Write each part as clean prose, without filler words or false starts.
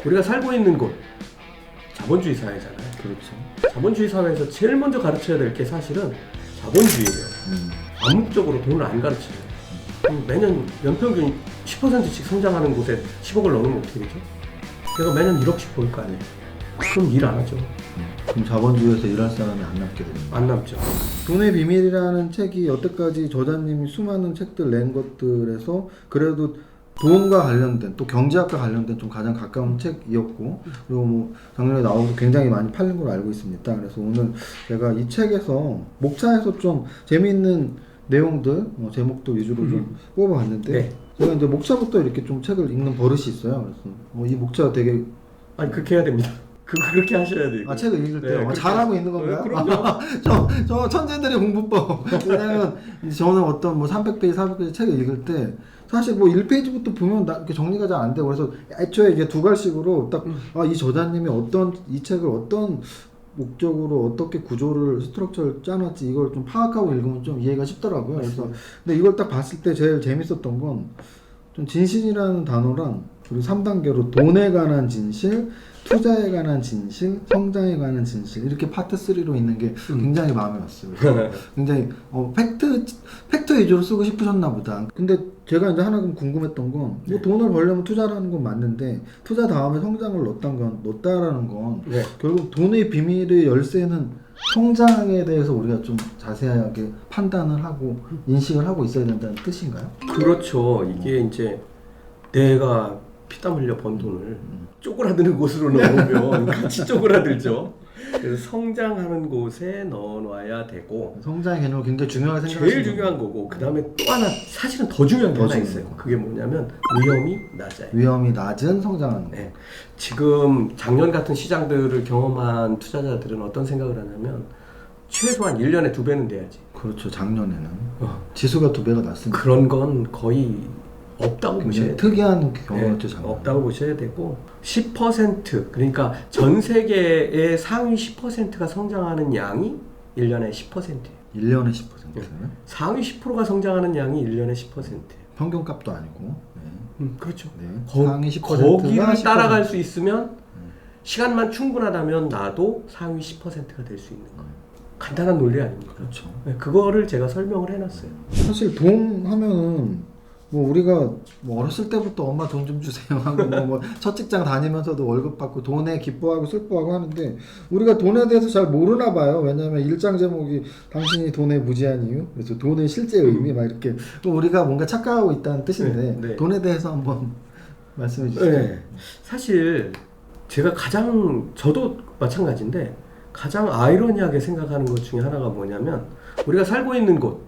우리가 살고 있는 곳 자본주의 사회잖아요. 그렇죠. 자본주의 사회에서 제일 먼저 가르쳐야 될 게 사실은 자본주의예요. 암묵적으로 돈을 안 가르쳐요. 매년 연평균 10%씩 성장하는 곳에 10억을 넣으면 어떻게 되죠? 내가 매년 1억씩 벌 거 아니에요. 그럼 일 안 하죠. 그럼 자본주의에서 일할 사람이 안 남게 됩니다. 안 남죠. 돈의 비밀이라는 책이 여태까지 저자님이 수많은 책들 낸 것들에서 그래도 돈과 관련된 또 경제학과 관련된 좀 가장 가까운 책이었고, 그리고 뭐 작년에 나오고 굉장히 많이 팔린 걸로 알고 있습니다. 그래서 오늘 제가 이 책에서 목차에서 좀 재미있는 내용들 제목도 위주로 좀 뽑아봤는데, 네. 제가 이제 목차부터 이렇게 좀 책을 읽는 버릇이 있어요. 그래서 이 목차가 되게 아니 그렇게 해야 됩니다. 그렇게 하셔야 돼요. 책을 읽을 때 네, 잘하고 있는 건가요? 그럼요. 저 천재들의 공부법. 왜냐면 저는 어떤 뭐 300페이지, 400페이지 책을 읽을 때 사실 뭐 1페이지부터 보면 이렇게 정리가 잘 안 되고, 그래서 애초에 이게 두 갈식으로 딱 이 저자님이 이 책을 어떤 목적으로 어떻게 구조를 스트럭처를 짜놨지 이걸 좀 파악하고 읽으면 좀 이해가 쉽더라고요. 그래서 근데 이걸 딱 봤을 때 제일 재밌었던 건 좀 진실이라는 단어랑, 그리고 3단계로 돈에 관한 진실, 투자에 관한 진실, 성장에 관한 진실, 이렇게 파트 3로 있는 게 굉장히 마음에 왔어요. 그래서 굉장히 팩트 위주로 쓰고 싶으셨나 보다. 근데 제가 이제 하나 궁금했던 건, 뭐 돈을 벌려면 투자를 하는 건 맞는데 투자 다음에 성장을 넣었다라는 건 네. 결국 돈의 비밀의 열쇠는 성장에 대해서 우리가 좀 자세하게 판단을 하고 인식을 하고 있어야 된다는 뜻인가요? 그렇죠. 이게 이제 내가 피땀 흘려 번 돈을 쪼그라드는 곳으로 넣으면 같이 쪼그라들죠. 그래서 성장하는 곳에 넣어놔야 되고, 성장의 개념을 굉장히 중요하게 제일 생각하시는 중요한 거고, 그 다음에 또 하나 사실은 더 중요한 게 더 하나 중요한 있어요. 거. 그게 뭐냐면 위험이 낮아요. 위험이 낮은 성장하는 거. 네. 지금 작년 같은 시장들을 경험한 투자자들은 어떤 생각을 하냐면 최소한 1년에 2배는 돼야지. 그렇죠. 작년에는 지수가 2배가 났으니까. 그런 건 거의 없다고 보셔야 돼요. 특이한 경우였죠. 네, 작년. 없다고 보셔야 되고, 10% 그러니까 전 세계의 상위 10%가 성장하는 양이 1년에 10%예요. 1년에 10%요? 상위 10%가 성장하는 양이 1년에 10%예요. 평균값도 아니고. 네. 그렇죠. 네. 상위 10%가 거기를 따라갈 수 있으면, 시간만 충분하다면 나도 상위 10%가 될 수 있는 거예요. 간단한 논리 아닙니까? 그렇죠. 네, 그거를 제가 설명을 해놨어요. 사실 돈 하면은 뭐 우리가 뭐 어렸을 때부터 엄마 돈 좀 주세요 하고 뭐 첫 직장 다니면서도 월급 받고 돈에 기뻐하고 슬퍼하고 하는데, 우리가 돈에 대해서 잘 모르나 봐요. 왜냐하면 일장 제목이 당신이 돈의 무지한 이유, 그래서 돈의 실제 의미 막 이렇게 우리가 뭔가 착각하고 있다는 뜻인데, 네. 돈에 대해서 한번 말씀해 주시죠. 네. 사실 제가 저도 마찬가지인데 가장 아이러니하게 생각하는 것 중에 하나가 뭐냐면, 우리가 살고 있는 곳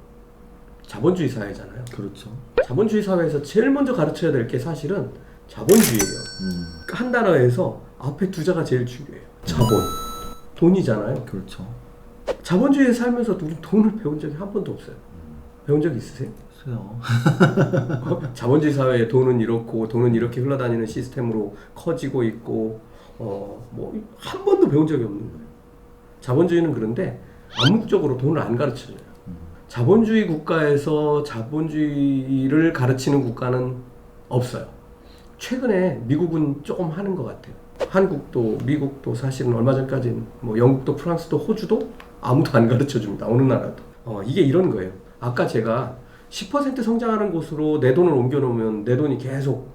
자본주의 사회잖아요. 그렇죠. 자본주의 사회에서 제일 먼저 가르쳐야 될 게 사실은 자본주의예요. 한 단어에서 앞에 두 자가 제일 중요해요. 자본, 돈이잖아요. 그렇죠. 자본주의에 살면서 우리 돈을 배운 적이 한 번도 없어요. 배운 적 있으세요? 그래요. 자본주의 사회에 돈은 이렇고 돈은 이렇게 흘러다니는 시스템으로 커지고 있고, 뭐 한 번도 배운 적이 없는 거예요. 자본주의는 그런데 암묵적으로 돈을 안 가르쳐줘요. 자본주의 국가에서 자본주의를 가르치는 국가는 없어요. 최근에 미국은 조금 하는 것 같아요. 한국도 미국도 사실은 얼마 전까지는 뭐 영국도 프랑스도 호주도 아무도 안 가르쳐줍니다. 어느 나라도. 이게 이런 거예요. 아까 제가 10% 성장하는 곳으로 내 돈을 옮겨놓으면 내 돈이 계속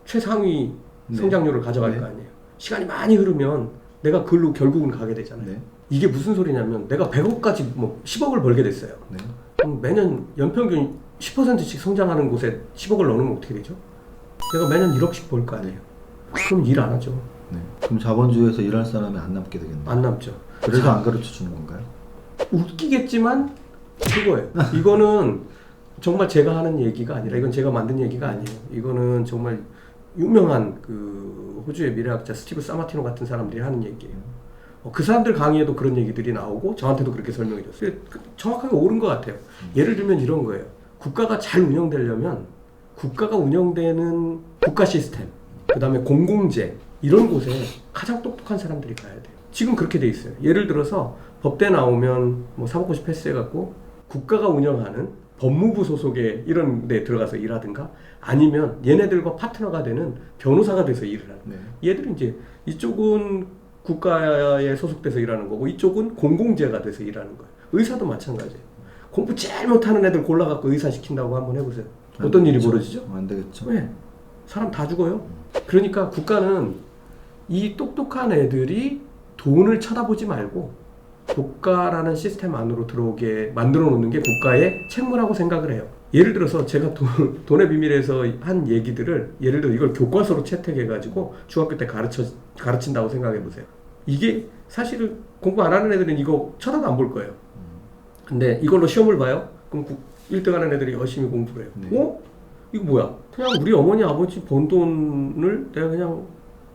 최상위 성장률을 가져갈 거 아니에요. 시간이 많이 흐르면 내가 그걸로 결국은 가게 되잖아요. 네. 이게 무슨 소리냐면, 내가 100억까지 뭐 10억을 벌게 됐어요. 네. 그럼 매년 연평균 10%씩 성장하는 곳에 10억을 넣으면 어떻게 되죠? 내가 매년 1억씩 벌 거 아니에요. 그럼 일 안 하죠. 네. 그럼 자본주의에서 일할 사람이 안 남게 되겠네요. 안 남죠. 그래서 안 가르쳐 주는 건가요? 웃기겠지만 그거예요. 이거는 정말 제가 하는 얘기가 아니라, 이건 제가 만든 얘기가 아니에요. 이거는 정말 유명한 그 호주의 미래학자 스티브 사마티노 같은 사람들이 하는 얘기예요. 그 사람들 강의에도 그런 얘기들이 나오고 저한테도 그렇게 설명해 줬어요. 정확하게 옳은 것 같아요. 예를 들면 이런 거예요. 국가가 잘 운영되려면 국가가 운영되는 국가 시스템, 그 다음에 공공재, 이런 곳에 가장 똑똑한 사람들이 가야 돼요. 지금 그렇게 돼 있어요. 예를 들어서 법대 나오면 뭐 사법고시 패스해갖고 국가가 운영하는 법무부 소속의 이런 데 들어가서 일하든가 아니면 얘네들과 파트너가 되는 변호사가 돼서 일을 하는 거예요. 얘들은 이제 이쪽은 국가에 소속돼서 일하는 거고 이쪽은 공공재가 돼서 일하는 거예요. 의사도 마찬가지예요. 공부 제일 못하는 애들 골라갖고 의사 시킨다고 한번 해보세요. 어떤 일이 벌어지죠? 안 되겠죠. 왜? 사람 다 죽어요. 그러니까 국가는 이 똑똑한 애들이 돈을 쳐다보지 말고 국가라는 시스템 안으로 들어오게 만들어 놓는 게 국가의 책무라고 생각을 해요. 예를 들어서 제가 돈의 비밀에서 한 얘기들을 예를 들어 이걸 교과서로 채택해가지고 중학교 때 가르친다고 생각해 보세요. 이게 사실은 공부 안 하는 애들은 이거 쳐다도 안 볼 거예요. 근데 이걸로 시험을 봐요? 그럼 1등 하는 애들이 열심히 공부를 해요. 네. 어? 이거 뭐야? 그냥 우리 어머니 아버지 번 돈을 내가 그냥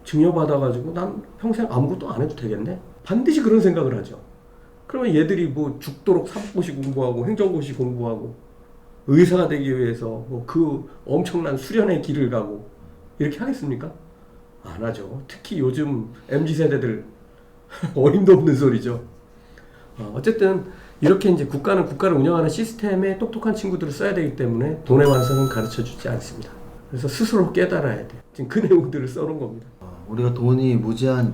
증여받아가지고 난 평생 아무것도 안 해도 되겠네? 반드시 그런 생각을 하죠. 그러면 얘들이 뭐 죽도록 사법고시 공부하고 행정고시 공부하고 의사가 되기 위해서 뭐 그 엄청난 수련의 길을 가고 이렇게 하겠습니까? 안 하죠. 특히 요즘 MZ세대들 어림도 없는 소리죠. 어쨌든 이렇게 이제 국가는 국가를 운영하는 시스템에 똑똑한 친구들을 써야 되기 때문에 돈의 완성은 가르쳐 주지 않습니다. 그래서 스스로 깨달아야 돼. 지금 그 내용들을 써놓은 겁니다. 우리가 돈에 무지한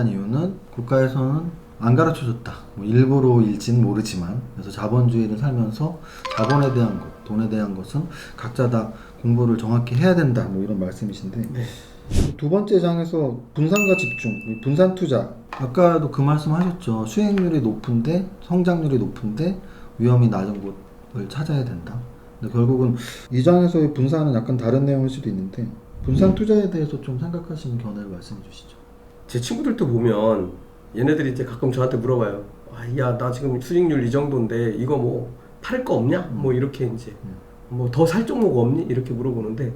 이유는 국가에서는 안 가르쳐줬다. 뭐 일부러일지는 모르지만 그래서 자본주의를 살면서 자본에 대한 것, 돈에 대한 것은 각자 다 공부를 정확히 해야 된다. 뭐 이런 말씀이신데 네. 두 번째 장에서 분산과 집중, 분산 투자. 아까도 그 말씀하셨죠. 수익률이 높은데 성장률이 높은데 위험이 낮은 곳을 찾아야 된다. 근데 결국은 이 장에서의 분산은 약간 다른 내용일 수도 있는데 분산 투자에 대해서 좀 생각하시는 견해를 말씀해 주시죠. 제 친구들도 보면 얘네들이 이제 가끔 저한테 물어봐요. 야, 나 지금 수익률 이 정도인데 이거 뭐 팔 거 없냐? 뭐 이렇게 이제 뭐 더 살 종목 없니? 이렇게 물어보는데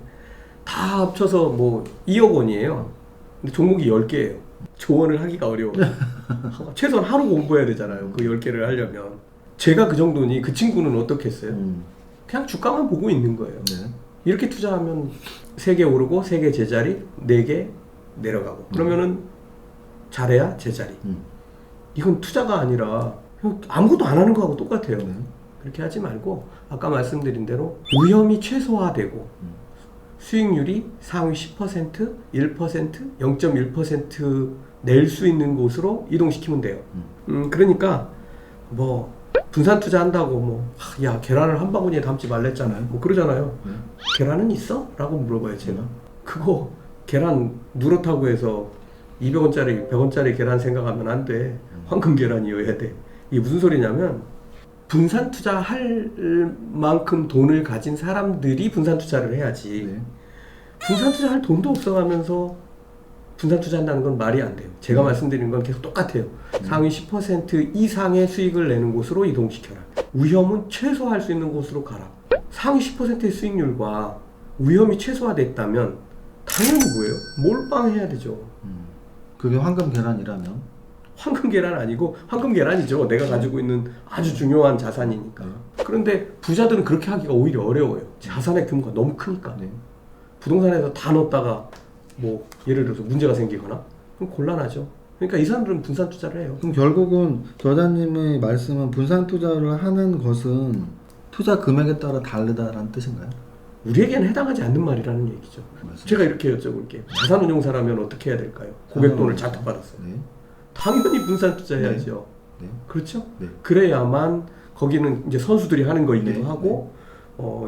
다 합쳐서 뭐 2억 원이에요. 근데 종목이 10개예요. 조언을 하기가 어려워요. 최소한 하루 공부해야 되잖아요. 그 10개를 하려면. 제가 그 정도니 그 친구는 어떻게 했어요? 그냥 주가만 보고 있는 거예요. 네. 이렇게 투자하면 3개 오르고 3개 제자리, 4개 내려가고 그러면은 잘해야 제자리. 이건 투자가 아니라 아무것도 안 하는 거하고 똑같아요. 그렇게 하지 말고 아까 말씀드린 대로 위험이 최소화되고 수익률이 상위 10%, 1%, 0.1% 낼 수 있는 곳으로 이동시키면 돼요. 그러니까 뭐 분산 투자한다고 뭐 야 계란을 한 바구니에 담지 말랬잖아요. 뭐 그러잖아요. 계란은 있어? 라고 물어봐요 제가. 그거 계란 누렇다고 해서 200원짜리 100원짜리 계란 생각하면 안 돼. 황금 계란이어야 돼. 이게 무슨 소리냐면 분산 투자할 만큼 돈을 가진 사람들이 분산 투자를 해야지. 네. 분산 투자할 돈도 없어가면서 분산 투자한다는 건 말이 안 돼요. 제가 말씀드린 건 계속 똑같아요. 상위 10% 이상의 수익을 내는 곳으로 이동시켜라. 위험은 최소화할 수 있는 곳으로 가라. 상위 10%의 수익률과 위험이 최소화됐다면 당연히 뭐예요? 몰빵해야 되죠. 그게 황금 계란이라면 황금 계란 아니고 황금 계란이죠. 내가 가지고 있는 아주 중요한 자산이니까. 그런데 부자들은 그렇게 하기가 오히려 어려워요. 자산의 규모가 너무 크니까. 부동산에서 다 넣었다가 뭐 예를 들어서 문제가 생기거나 그럼 곤란하죠. 그러니까 이 사람들은 분산 투자를 해요. 그럼 결국은 저자님의 말씀은 분산 투자를 하는 것은 투자 금액에 따라 다르다라는 뜻인가요? 우리에게는 해당하지 않는 말이라는 얘기죠. 맞습니다. 제가 이렇게 여쭤볼게요. 자산운용사라면 어떻게 해야 될까요? 고객 돈을 잔뜩 받았어요. 네. 당연히 분산 투자해야죠. 네. 그렇죠? 네. 그래야만 거기는 이제 선수들이 하는 거이기도 네. 하고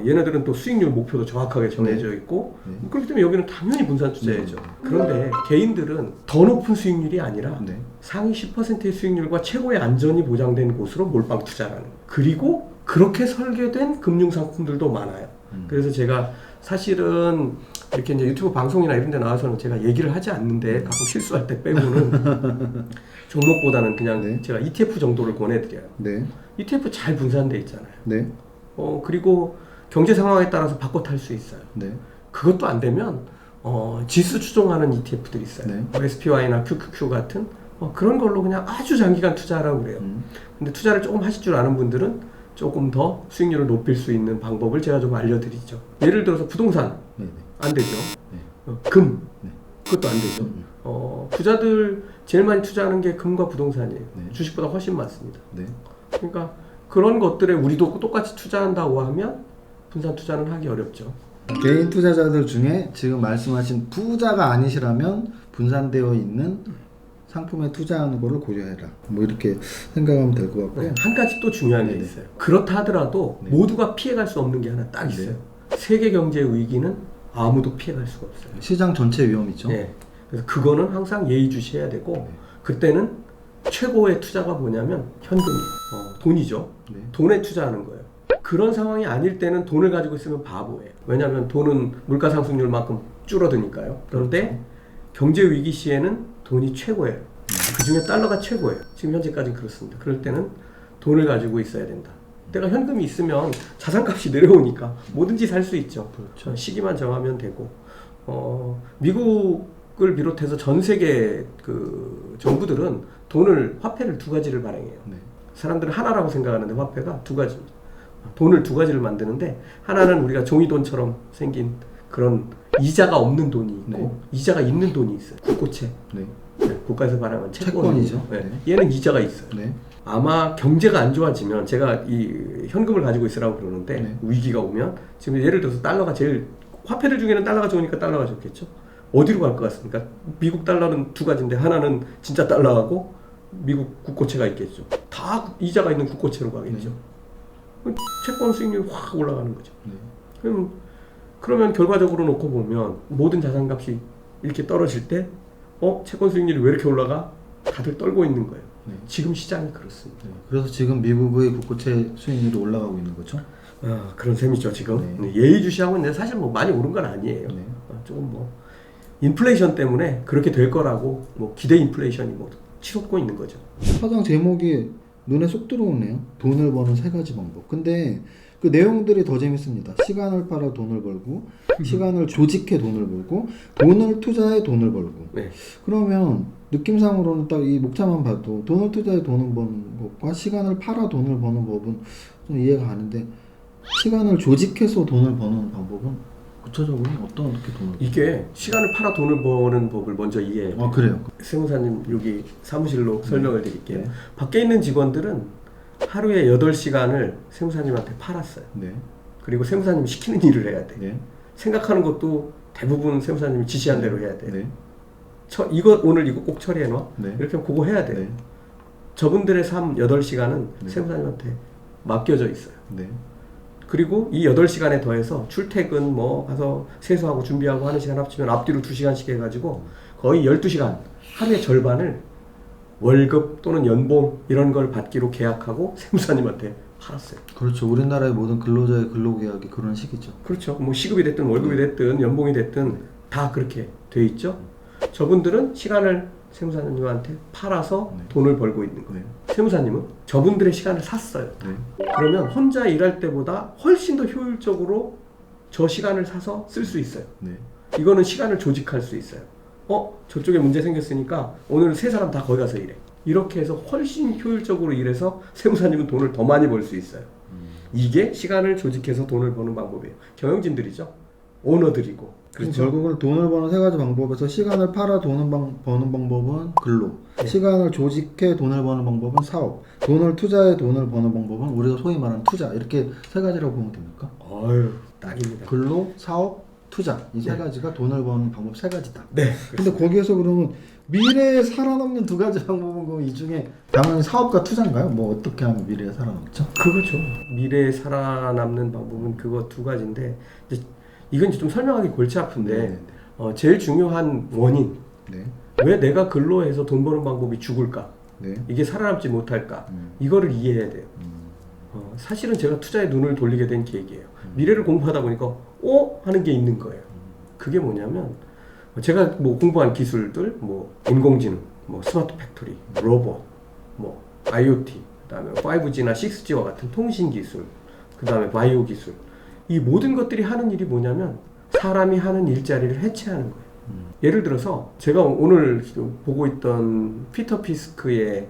얘네들은 또 수익률 목표도 정확하게 정해져 있고 그렇기 때문에 여기는 당연히 분산 투자해야죠. 그런데 개인들은 더 높은 수익률이 아니라 네. 상위 10%의 수익률과 최고의 안전이 보장된 곳으로 몰빵 투자라는 거예요. 그리고 그렇게 설계된 금융상품들도 많아요. 그래서 제가 사실은 이렇게 이제 유튜브 방송이나 이런 데 나와서는 제가 얘기를 하지 않는데 가끔 실수할 때 빼고는 종목보다는 그냥 네. 제가 ETF 정도를 권해드려요. 네. ETF 잘 분산돼 있잖아요. 네. 그리고 경제 상황에 따라서 바꿔 탈 수 있어요. 네. 그것도 안 되면 지수 추종하는 ETF들이 있어요. 네. 뭐 SPY나 QQQ 같은 그런 걸로 그냥 아주 장기간 투자하라고 그래요. 근데 투자를 조금 하실 줄 아는 분들은 조금 더 수익률을 높일 수 있는 방법을 제가 좀 알려드리죠. 예를 들어서 부동산 네. 안 되죠. 네. 금 네. 그것도 안 되죠. 부자들 제일 많이 투자하는 게 금과 부동산이에요. 네. 주식보다 훨씬 많습니다. 네. 그러니까 그런 것들에 우리도 똑같이 투자한다고 하면 분산 투자는 하기 어렵죠. 개인 투자자들 중에 지금 말씀하신 부자가 아니시라면 분산되어 있는 상품에 투자하는 거를 고려해라. 뭐 이렇게 생각하면 될 것 같고요. 한 가지 또 중요한 게 네네. 있어요. 그렇다 하더라도 네. 모두가 피해갈 수 없는 게 하나 딱 있어요. 세계 경제 위기는 아무도 피해갈 수가 없어요. 시장 전체 위험이죠. 네. 그래서 그거는 항상 예의주시해야 되고 네. 그때는 최고의 투자가 뭐냐면 현금이에요. 돈이죠. 네. 돈에 투자하는 거예요. 그런 상황이 아닐 때는 돈을 가지고 있으면 바보예요. 왜냐하면 돈은 물가 상승률만큼 줄어드니까요. 그런데 경제 위기 시에는 돈이 최고예요. 그 중에 달러가 최고예요. 지금 현재까지는 그렇습니다. 그럴 때는 돈을 가지고 있어야 된다. 내가 현금이 있으면 자산값이 내려오니까 뭐든지 살 수 있죠. 그렇죠. 시기만 정하면 되고 미국을 비롯해서 전 세계 그 정부들은 화폐를 두 가지를 발행해요. 네. 사람들은 하나라고 생각하는데 화폐가 두 가지입니다. 돈을 두 가지를 만드는데 하나는 우리가 종이돈처럼 생긴 그런 이자가 없는 돈이 있고 네. 이자가 있는 돈이 있어요. 국고채. 네. 네, 국가에서 발행한 채권이죠. 네. 네. 얘는 이자가 있어요. 네. 아마 경제가 안 좋아지면 제가 이 현금을 가지고 있으라고 그러는데 네. 위기가 오면 지금 예를 들어서 달러가 제일 화폐들 중에는 달러가 좋으니까 달러가 좋겠죠. 어디로 갈 것 같습니까? 미국 달러는 두 가지인데 하나는 진짜 달러하고 미국 국고채가 있겠죠. 다 이자가 있는 국고채로 가겠죠. 채권 수익률이 확 올라가는 거죠. 네. 그러면 결과적으로 놓고 보면 모든 자산값이 이렇게 떨어질 때 채권 수익률이 왜 이렇게 올라가? 다들 떨고 있는 거예요. 네. 지금 시장이 그렇습니다. 네. 그래서 지금 미국의 국고채 수익률이 올라가고 있는 거죠. 그런 셈이죠 지금. 네. 예의주시하고 있는데 사실 뭐 많이 오른 건 아니에요. 네. 조금 뭐 인플레이션 때문에 그렇게 될 거라고 뭐 기대 인플레이션이 뭐 치솟고 있는 거죠. 사장 제목이 눈에 쏙 들어오네요. 돈을 버는 세 가지 방법. 근데 그 내용들이 더 재밌습니다. 시간을 팔아 돈을 벌고, 시간을 조직해 돈을 벌고, 돈을 투자해 돈을 벌고. 네. 그러면 느낌상으로는 딱 이 목차만 봐도 돈을 투자해 돈을 버는 법과 시간을 팔아 돈을 버는 법은 좀 이해가 가는데 시간을 조직해서 돈을 버는 방법은 구체적으로 어떻게 돈을 이게 시간을 팔아 돈을 버는 법을 먼저 이해해야 돼요. 그래요? 세무사님 여기 사무실로 설명을 드릴게요. 네. 밖에 있는 직원들은 하루에 8시간을 세무사님한테 팔았어요. 네. 그리고 세무사님이 시키는 일을 해야 돼. 네. 생각하는 것도 대부분 세무사님이 지시한 대로 해야 돼. 네. 오늘 이거 꼭 처리해 놔. 네. 이렇게 하면 그거 해야 돼요. 네. 저분들의 삶 8시간은 네. 세무사님한테 맡겨져 있어요. 네. 그리고 이 8시간에 더해서 출퇴근 뭐 가서 세수하고 준비하고 하는 시간 합치면 앞뒤로 2시간씩 해가지고 거의 12시간, 하루의 절반을 월급 또는 연봉 이런 걸 받기로 계약하고 세무사님한테 팔았어요. 그렇죠. 우리나라의 모든 근로자의 근로계약이 그런 식이죠. 그렇죠. 뭐 시급이 됐든 월급이 됐든 연봉이 됐든 다 그렇게 돼 있죠. 저분들은 시간을 세무사님한테 팔아서 네. 돈을 벌고 있는 거예요. 네. 세무사님은 저분들의 시간을 샀어요. 네. 그러면 혼자 일할 때보다 훨씬 더 효율적으로 저 시간을 사서 쓸 수 있어요. 네. 이거는 시간을 조직할 수 있어요. 저쪽에 문제 생겼으니까 오늘 세 사람 다 거기 가서 일해. 이렇게 해서 훨씬 효율적으로 일해서 세무사님은 돈을 더 많이 벌 수 있어요. 이게 시간을 조직해서 돈을 버는 방법이에요. 경영진들이죠. 오너들이고. 그래서 그렇죠. 결국은 돈을 버는 세 가지 방법에서 시간을 팔아 버는 방법은 근로, 네. 시간을 조직해 돈을 버는 방법은 사업, 돈을 투자해 돈을 버는 방법은 우리가 소위 말하는 투자. 이렇게 세 가지라고 보면 됩니까? 어휴, 딱입니다. 근로, 사업, 투자. 이 세 네. 가지가 돈을 버는 방법 세 가지다. 네. 근데 거기에서 그러면 미래에 살아남는 두 가지 방법은 그럼 이 중에 당연히 사업과 투자인가요? 뭐 어떻게 하면 미래에 살아남죠? 그거죠. 미래에 살아남는 방법은 그거 두 가지인데 이제 이건 좀 설명하기 골치 아픈데 제일 중요한 원인 네. 왜 내가 근로해서 돈 버는 방법이 죽을까? 네. 이게 살아남지 못할까? 이거를 이해해야 돼요. 사실은 제가 투자에 눈을 돌리게 된 계기예요. 미래를 공부하다 보니까 하는 게 있는 거예요. 그게 뭐냐면 제가 뭐 공부한 기술들 뭐 인공지능, 뭐 스마트 팩토리, 로봇, 뭐 IoT, 그다음에 5G나 6G와 같은 통신 기술, 그다음에 바이오 기술. 이 모든 것들이 하는 일이 뭐냐면 사람이 하는 일자리를 해체하는 거예요. 예를 들어서 제가 오늘 보고 있던 피터 피스크의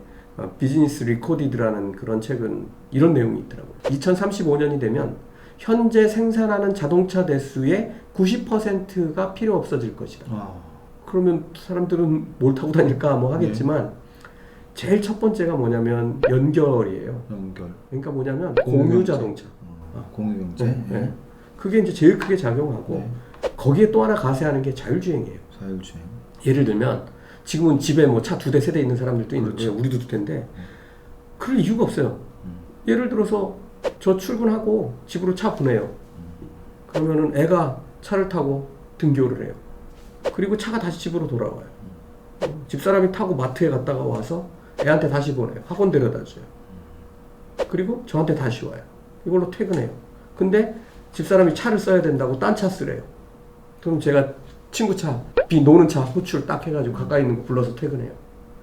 비즈니스 리코디드라는 그런 책은 이런 내용이 있더라고요. 2035년이 되면 현재 생산하는 자동차 대수의 90%가 필요 없어질 것이다. 그러면 사람들은 뭘 타고 다닐까 뭐 하겠지만 제일 첫 번째가 뭐냐면 연결이에요. 연결. 그러니까 뭐냐면 공유 공유 자동차. 공유 경제. 네. 그게 이제 제일 크게 작용하고 네. 거기에 또 하나 가세하는 게 자율주행이에요. 자율주행. 예를 들면 지금은 집에 뭐 차 2대 3대 있는 사람들도 있는데 그렇죠. 우리도 2대인데 그럴 이유가 없어요. 예를 들어서 저 출근하고 집으로 차 보내요. 그러면은 애가 차를 타고 등교를 해요. 그리고 차가 다시 집으로 돌아와요. 집사람이 타고 마트에 갔다가 와서 애한테 다시 보내요. 학원 데려다 줘요. 그리고 저한테 다시 와요. 이걸로 퇴근해요. 근데 집사람이 차를 써야 된다고 딴 차 쓰래요. 그럼 제가 친구 차, 노는 차 호출 딱 해가지고 가까이 있는 거 불러서 퇴근해요.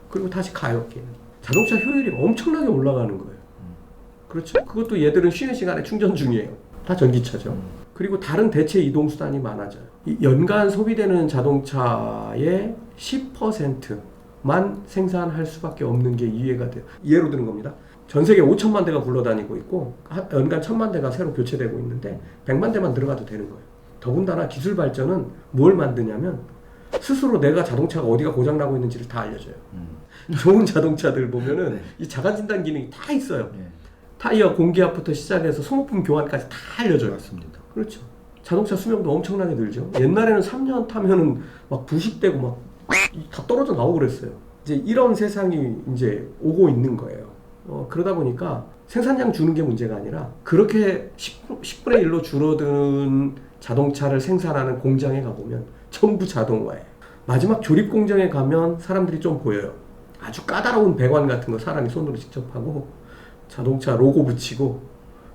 그리고 다시 가요. 걔는. 자동차 효율이 엄청나게 올라가는 거예요. 그렇죠? 그것도 얘들은 쉬는 시간에 충전 중이에요. 다 전기차죠. 그리고 다른 대체 이동수단이 많아져요. 이 연간 소비되는 자동차의 10%만 생산할 수밖에 없는 게 이해가 돼요. 이해로 드는 겁니다. 전 세계 5천만 대가 굴러다니고 있고 연간 1,000만 대가 새로 교체되고 있는데 100만 대만 들어가도 되는 거예요. 더군다나 기술 발전은 뭘 만드냐면 스스로 내가 자동차가 어디가 고장나고 있는지를 다 알려줘요. 좋은 자동차들 보면은 네. 이 자가 진단 기능이 다 있어요. 네. 타이어 공기압부터 시작해서 소모품 교환까지 다 알려줘요. 맞습니다. 그렇죠. 자동차 수명도 엄청나게 늘죠. 옛날에는 3년 타면은 막 부식되고 막 다 떨어져 나오고 그랬어요. 이제 이런 세상이 이제 오고 있는 거예요. 그러다 보니까 생산량 주는 게 문제가 아니라 그렇게 10분의 1로 줄어든 자동차를 생산하는 공장에 가보면 전부 자동화예요. 마지막 조립 공장에 가면 사람들이 좀 보여요. 아주 까다로운 배관 같은 거 사람이 손으로 직접 하고 자동차 로고 붙이고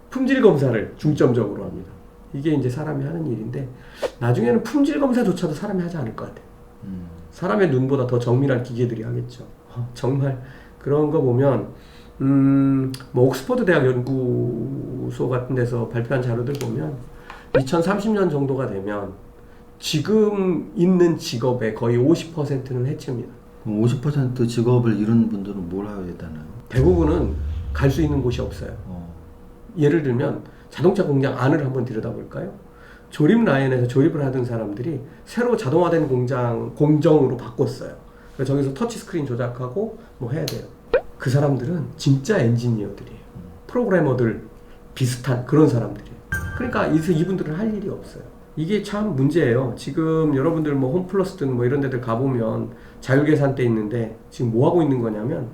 품질 검사를 중점적으로 합니다. 이게 이제 사람이 하는 일인데 나중에는 품질 검사조차도 사람이 하지 않을 것 같아요. 사람의 눈보다 더 정밀한 기계들이 하겠죠. 정말 그런 거 보면 뭐 옥스퍼드 대학 연구소 같은 데서 발표한 자료들 보면 2030년 정도가 되면 지금 있는 직업의 거의 50%는 해치웁니다. 그럼 50% 직업을 잃은 분들은 뭘 해야 되나요? 대부분은 갈 수 있는 곳이 없어요. 예를 들면 자동차 공장 안을 한번 들여다볼까요? 조립 라인에서 조립을 하던 사람들이 새로 자동화된 공정으로 바꿨어요. 그래서 저기서 터치스크린 조작하고 뭐 해야 돼요. 그 사람들은 진짜 엔지니어들이에요. 프로그래머들 비슷한 그런 사람들이에요. 그러니까 이분들은 할 일이 없어요. 이게 참 문제예요. 지금 여러분들 뭐 홈플러스든 뭐 이런 데들 가보면 자율계산대 있는데 지금 뭐 하고 있는 거냐면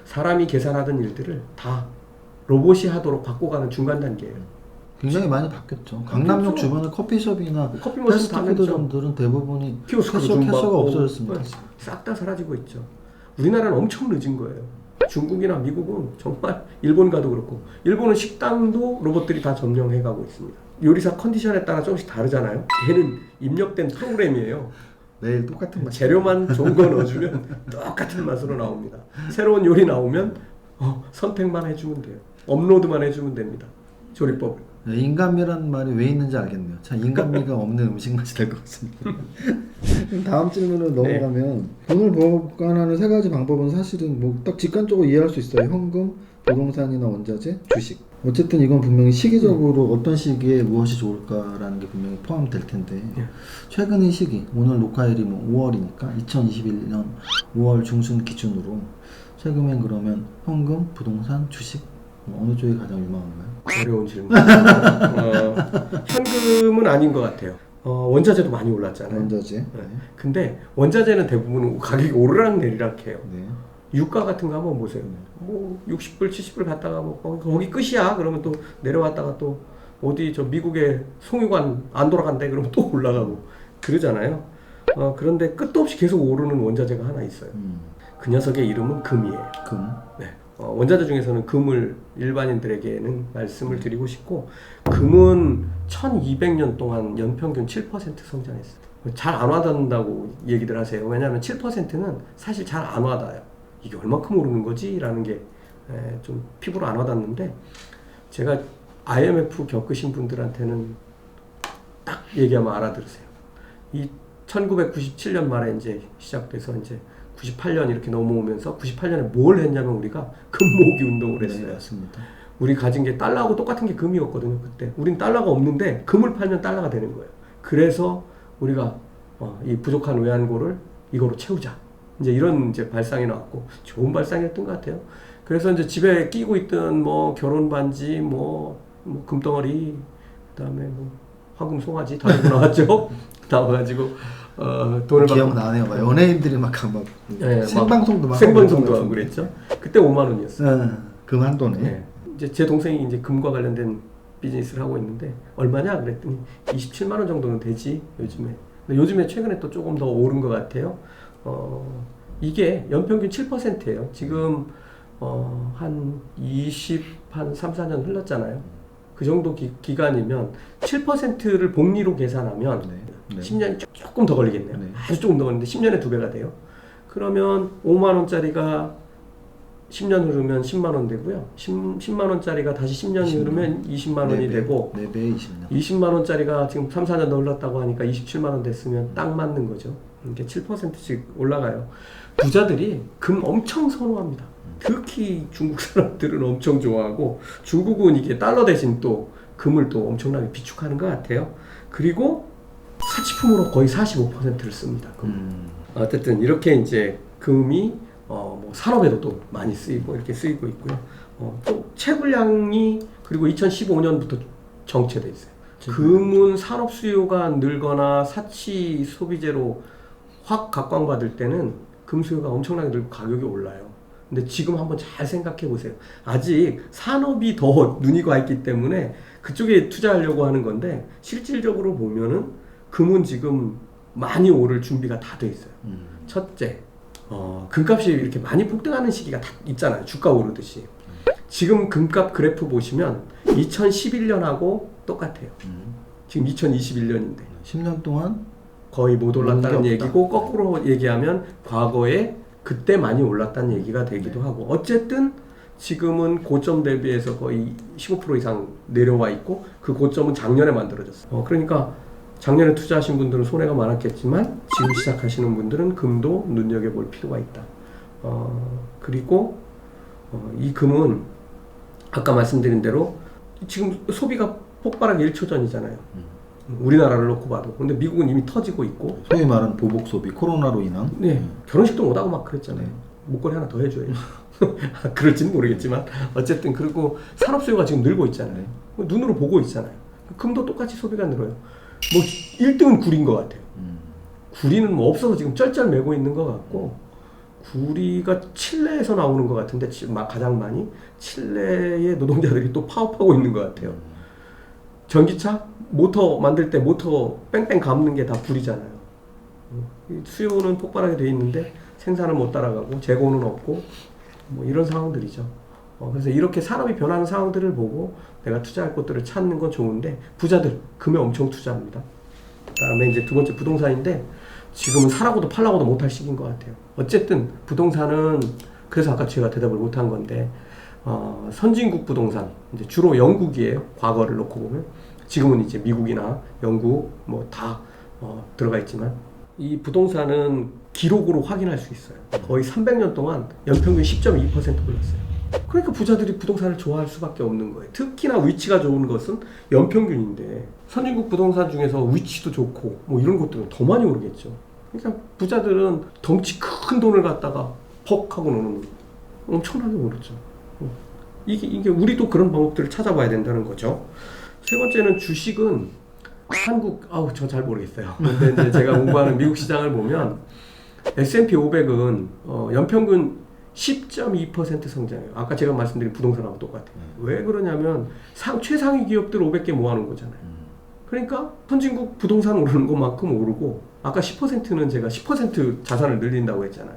사람이 계산하던 일들을 다 로봇이 하도록 바꿔가는 중간 단계예요. 굉장히 많이 바뀌었죠. 강남역 주변의 커피숍이나 커피 머신 다 냈죠. 패스트푸드점들은 대부분이 키오스크로 캐셔가 없어졌습니다. 싹 다 사라지고 있죠. 우리나라는 엄청 늦은 거예요. 중국이나 미국은 정말 일본 가도 그렇고 일본은 식당도 로봇들이 다 점령해가고 있습니다. 요리사 컨디션에 따라 조금씩 다르잖아요. 걔는 입력된 프로그램이에요. 매일 똑같은 맛. 재료만 좋은 거 넣어주면 똑같은 맛으로 나옵니다. 새로운 요리 나오면 선택만 해주면 돼요. 업로드만 해주면 됩니다. 조리법을. 네, 인간미라는 말이 왜 있는지 알겠네요. 참 인간미가 없는 음식 맛이 될 것 같습니다. 다음 질문으로 넘어가면 돈을 보관하는 세 가지 방법은 사실은 뭐 딱 직관적으로 이해할 수 있어요. 현금, 부동산이나 원자재, 주식. 어쨌든 이건 분명히 시기적으로 어떤 시기에 무엇이 좋을까라는 게 분명히 포함될 텐데 최근의 시기, 오늘 녹화일이 뭐 5월이니까 2021년 5월 중순 기준으로 최근엔 그러면 현금, 부동산, 주식 어느 쪽이 가장 유망한가요? 어려운 질문. 현금은 아닌 것 같아요. 원자재도 많이 올랐잖아요. 원자재. 네. 근데 원자재는 대부분 가격이 오르락 내리락 해요. 네. 유가 같은 거 한번 보세요. 뭐 60불, 70불 갔다가 뭐 거기 끝이야. 그러면 또 내려왔다가 또 어디 저 미국의 송유관 안 돌아간대. 그러면 또 올라가고 그러잖아요. 그런데 끝도 없이 계속 오르는 원자재가 하나 있어요. 그 녀석의 이름은 금이에요. 금. 네. 원자재 중에서는 금을 일반인들에게는 말씀을 드리고 싶고 금은 1200년 동안 연평균 7% 성장했어요. 잘 안 와닿는다고 얘기들 하세요. 왜냐하면 7%는 사실 잘 안 와닿아요. 이게 얼마큼 오르는 거지? 라는 게 좀 피부로 안 와닿는데 제가 IMF 겪으신 분들한테는 딱 얘기하면 알아들으세요. 이 1997년 말에 이제 시작돼서 이제 98년 이렇게 넘어오면서 98년에 뭘 했냐면 우리가 금 모으기 운동을 했어요. 네, 맞습니다. 우리 가진 게 달러하고 똑같은 게 금이었거든요. 그때 우린 달러가 없는데 금을 팔면 달러가 되는 거예요. 그래서 우리가 이 부족한 외환고를 이거로 채우자 이제 이런 이제 발상이 나왔고 좋은 발상이었던 것 같아요. 그래서 이제 집에 끼고 있던 뭐 결혼 반지, 뭐 금덩어리, 그다음에 뭐 황금 송아지 다 들고 나왔죠. 나와가지고 돈을 기억나네요. 막 연예인들이 막 네, 생방송도 막 생방송도 하고 그랬죠. 그때 5만 원이었어요. 금 한도네. 네. 이제 제 동생이 이제 금과 관련된 비즈니스를 하고 있는데 얼마냐 그랬더니 27만 원 정도는 되지 요즘에. 근데 요즘에 최근에 또 조금 더 오른 것 같아요. 이게 연평균 7%예요. 지금 한 3, 4년 흘렀잖아요. 그 정도 기간이면 7%를 복리로 계산하면 네. 10년이 조금 더 걸리겠네요. 네. 아주 조금 더 걸리는데 10년에 2배가 돼요. 그러면 5만 원짜리가 10년 흐르면 10만 원 되고요. 10만 원짜리가 다시 10년 흐르면 20만 원이 되고 4배 20년. 20만 원짜리가 지금 3, 4년 더 흘렀다고 하니까 27만 원 됐으면 딱 맞는 거죠. 이게 7%씩 올라가요. 부자들이 금 엄청 선호합니다. 특히 중국 사람들은 엄청 좋아하고 중국은 이게 달러 대신 또 금을 또 엄청나게 비축하는 것 같아요. 그리고 사치품으로 거의 45%를 씁니다. 어쨌든 이렇게 이제 금이 뭐 산업에도 또 많이 쓰이고 이렇게 쓰이고 있고요. 또 채굴량이 그리고 2015년부터 정체돼 있어요. 금은 산업 수요가 늘거나 사치 소비재로 확 각광받을 때는 금 수요가 엄청나게 늘고 가격이 올라요. 근데 지금 한번 잘 생각해 보세요. 아직 산업이 더 눈이 가 있기 때문에 그쪽에 투자하려고 하는 건데 실질적으로 보면은 금은 지금 많이 오를 준비가 다 돼 있어요. 첫째, 금값이 이렇게 많이 폭등하는 시기가 다 있잖아요. 주가 오르듯이. 지금 금값 그래프 보시면 2011년하고 똑같아요. 지금 2021년인데 10년 동안 거의 못 올랐다는 없다. 얘기고 거꾸로 얘기하면 과거에 그때 많이 올랐다는 얘기가 되기도 하고 어쨌든 지금은 고점 대비해서 거의 15% 이상 내려와 있고 그 고점은 작년에 만들어졌어요. 그러니까 작년에 투자하신 분들은 손해가 많았겠지만 지금 시작하시는 분들은 금도 눈여겨볼 필요가 있다. 그리고 이 금은 아까 말씀드린 대로 지금 소비가 폭발하기 1초 전이잖아요. 우리나라를 놓고 봐도. 근데 미국은 이미 터지고 있고. 소위 말하는 보복 소비, 코로나로 인한. 네. 결혼식도 못 하고 막 그랬잖아요. 목걸이 하나 더 해줘야지. 그럴지는 모르겠지만 어쨌든 그리고 산업 수요가 지금 늘고 있잖아요. 눈으로 보고 있잖아요. 금도 똑같이 소비가 늘어요. 뭐 1등은 구리인 것 같아요. 구리는 뭐 없어서 지금 쩔쩔매고 있는 것 같고 구리가 칠레에서 나오는 것 같은데 가장 많이 칠레의 노동자들이 또 파업하고 있는 것 같아요. 전기차 모터 만들 때 모터 뺑뺑 감는 게 다 구리잖아요. 수요는 폭발하게 돼 있는데 생산을 못 따라가고 재고는 없고 뭐 이런 상황들이죠. 그래서 이렇게 산업이 변하는 상황들을 보고 내가 투자할 곳들을 찾는 건 좋은데 부자들 금에 엄청 투자합니다. 그다음에 이제 두 번째 부동산인데 지금은 사라고도 팔라고도 못할 시기인 것 같아요. 어쨌든 부동산은 그래서 아까 제가 대답을 못한 건데 선진국 부동산 이제 주로 영국이에요. 과거를 놓고 보면 지금은 이제 미국이나 영국 뭐 다 들어가 있지만 이 부동산은 기록으로 확인할 수 있어요. 거의 300년 동안 연평균 10.2% 올랐어요. 그러니까 부자들이 부동산을 좋아할 수밖에 없는 거예요. 특히나 위치가 좋은 것은 연평균인데 선진국 부동산 중에서 위치도 좋고 뭐 이런 것들은 더 많이 오르겠죠. 그러니까 부자들은 덩치 큰 돈을 갖다가 퍽 하고 노는 거예요. 엄청나게 오르죠. 이게 우리도 그런 방법들을 찾아봐야 된다는 거죠. 세 번째는 주식은 한국 저 잘 모르겠어요. 근데 이제 제가 공부하는 미국 시장을 보면 S&P 500은 연평균 10.2% 성장해요. 아까 제가 말씀드린 부동산하고 똑같아요. 왜 그러냐면 최상위 기업들 500개 모아놓은 거잖아요. 그러니까 선진국 부동산 오르는 것만큼 오르고 아까 10%는 제가 10% 자산을 늘린다고 했잖아요.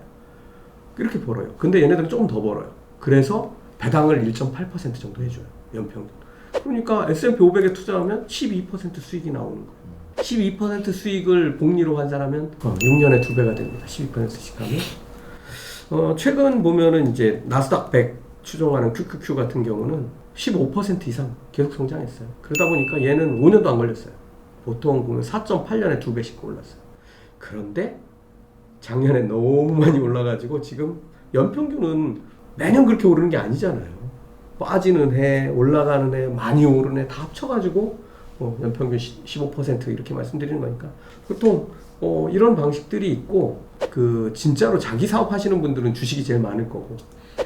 이렇게 벌어요. 근데 얘네들은 조금 더 벌어요. 그래서 배당을 1.8% 정도 해줘요. 연평균. 그러니까 S&P 500에 투자하면 12% 수익이 나오는 거예요. 12% 수익을 복리로 환산하면 6년에 2배가 됩니다. 12%씩 하면. 최근 보면은 이제 나스닥 100 추종하는 QQQ 같은 경우는 15% 이상 계속 성장했어요. 그러다 보니까 얘는 5년도 안 걸렸어요. 보통 보면 4.8년에 2배씩 올랐어요. 그런데 작년에 너무 많이 올라가지고 지금 연평균은 매년 그렇게 오르는 게 아니잖아요. 빠지는 해, 올라가는 해, 많이 오르는 해 다 합쳐가지고 연평균 15% 이렇게 말씀드리는 거니까 보통 이런 방식들이 있고 그 진짜로 자기 사업 하시는 분들은 주식이 제일 많을 거고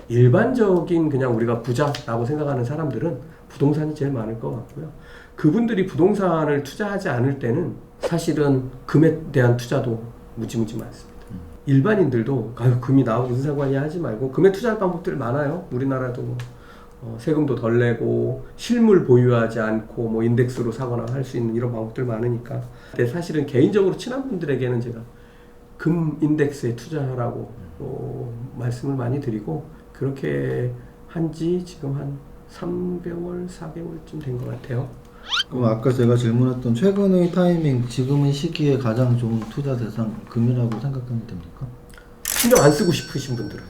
일반적인 그냥 우리가 부자라고 생각하는 사람들은 부동산이 제일 많을 것 같고요. 그분들이 부동산을 투자하지 않을 때는 사실은 금에 대한 투자도 무지무지 많습니다. 일반인들도 아유 금이 나하고 무슨 상관이야 하지 말고 금에 투자할 방법들이 많아요. 우리나라도 세금도 덜 내고 실물 보유하지 않고 뭐 인덱스로 사거나 할 수 있는 이런 방법들 많으니까. 근데 사실은 개인적으로 친한 분들에게는 제가 금 인덱스에 투자하라고 말씀을 많이 드리고 그렇게 한지 지금 한 3개월, 4개월쯤 된 것 같아요. 그럼 아까 제가 질문했던 최근의 타이밍, 지금의 시기에 가장 좋은 투자 대상 금이라고 생각하면 됩니까? 신경 안 쓰고 싶으신 분들은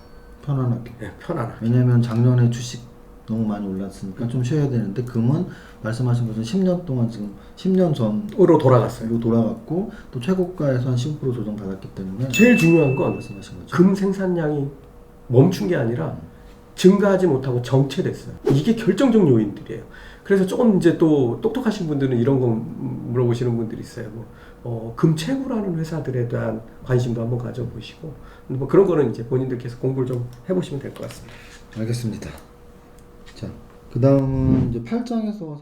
편안하게. 네, 편안하게. 왜냐면 작년에 주식 너무 많이 올랐으니까 좀 쉬어야 되는데 금은 말씀하신 것처럼 10년 동안 지금 10년 전으로 돌아갔어요. 돌아갔고 또 최고가에서 한 15% 조정 받았기 때문에 제일 중요한 건 말씀하신 거죠. 금 생산량이 멈춘 게 아니라 증가하지 못하고 정체됐어요. 이게 결정적 요인들이에요. 그래서 조금 이제 또 똑똑하신 분들은 이런 거 물어보시는 분들이 있어요. 금 채굴하는 회사들에 대한 관심도 한번 가져보시고 뭐 그런 거는 이제 본인들께서 공부를 좀 해보시면 될 것 같습니다. 알겠습니다. 자, 그 다음은 이제 8장에서